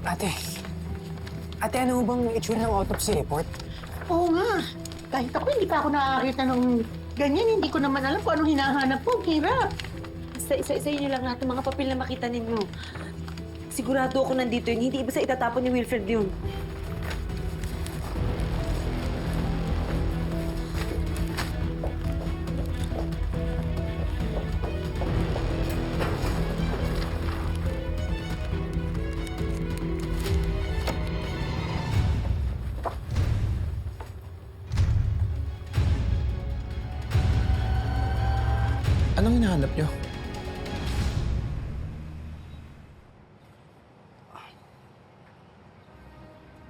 Ate, ano bang itsura ng autopsy report? Oo nga. Kahit ako, hindi pa ako nakakita ng ganyan. Hindi ko naman alam kung anong hinahanap ko. Hirap. Basta isa-isayin niyo lang lahat ng mga papel na makita ninyo. Sigurado ako nandito yun. Hindi basta itatapon ni Wilfred yun. Anong hinahanap niyo?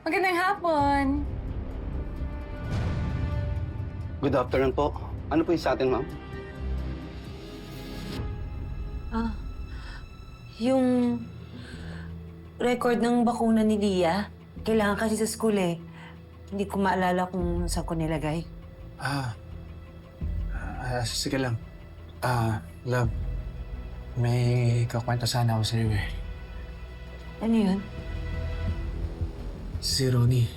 Magandang hapon. Good afternoon po. Ano po yung sa atin, ma'am? Yung record ng bakuna ni Lia, kailangan kasi sa school eh. Hindi ko maalala kung saan ko nilagay. Sige lang. Love. May kakwento sana ako sa iyo eh. Ano yun? Si Ronnie,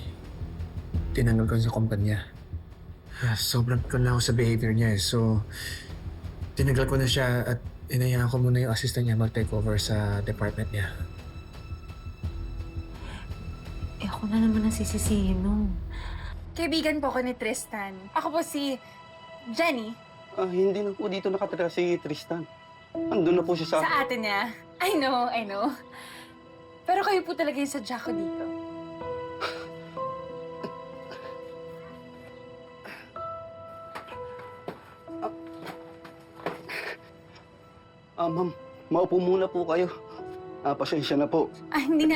tinanggal ko sa kumpanya. Sobrang pikon na ako sa behavior niya eh. So, tinanggal ko na siya at inayaan ko muna yung assistant niya mag-take over sa department niya. Eh ako na naman ang sisisihin nun. Kaibigan po ko ni Tristan. Ako po si Jenny. Hindi na po dito nakatira si Tristan. Andun na po siya sa... Sa atin niya. I know. Pero kayo po talaga yung sadya ko dito. Ma'am, maupo muna po kayo. Pasensya na po. Hindi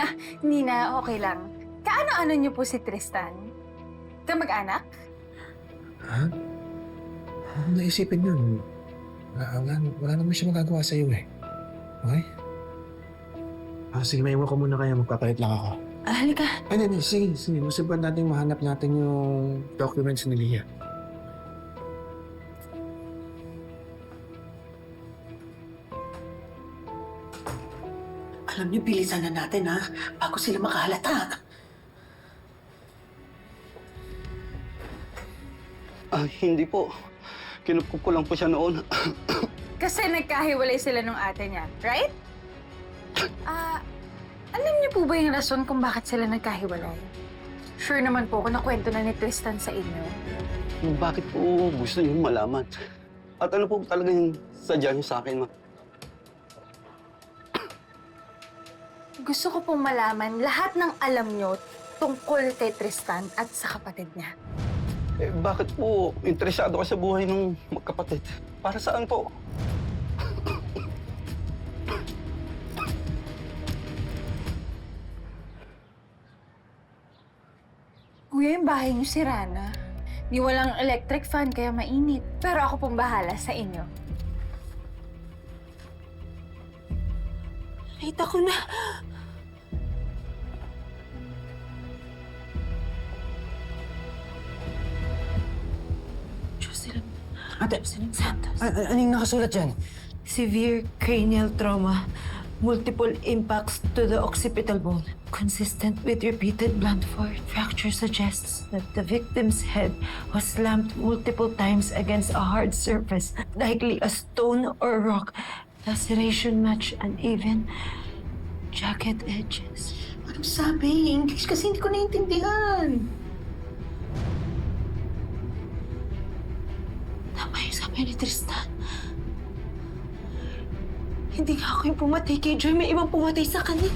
na. Okay lang. Kaano-ano niyo po si Tristan? Kamag-anak? Ha? Ano naisipin yun? Wala naman siya magagawa sa iyo eh. Okay? Sige, maiwan ko muna kaya magpapalit lang ako. Halika. Hindi. Sige. Masipan natin mahanap natin yung documents ni Lia. Alam niyo, bilisan na natin, ha? Bago sila makahalata. Hindi po. Kinupkup ko lang po siya noon. Kasi nagkahiwalay sila nung ate niya, right? Alam niyo po ba yung rason kung bakit sila nagkahiwalay? Sure naman po ako na kwento na ni Tristan sa inyo. Bakit po gusto niyo malaman? At ano po talaga yung sadya niyo sa akin, ma'am? Gusto ko pong malaman lahat ng alam niyo tungkol kay Tristan at sa kapatid niya. Bakit po interesado ka sa buhay ng magkapatid? Para saan po? Kuya, yung bahay niyo sira na. Di walang electric fan kaya mainit. Pero ako pong bahala sa inyo. Nakita ko na. Jocelyn Santos. Anong nakasulat dyan? Severe cranial trauma. Multiple impacts to the occipital bone. Consistent with repeated blunt force fracture suggests that the victim's head was slammed multiple times against a hard surface, likely a stone or rock. Laceration match uneven jacket edges. Anong sabi? English kasi hindi ko naiintindihan. Tama yung sabi ni Tristan. Hindi nga ako yung pumatay kay Joy. May ibang pumatay sa kanya.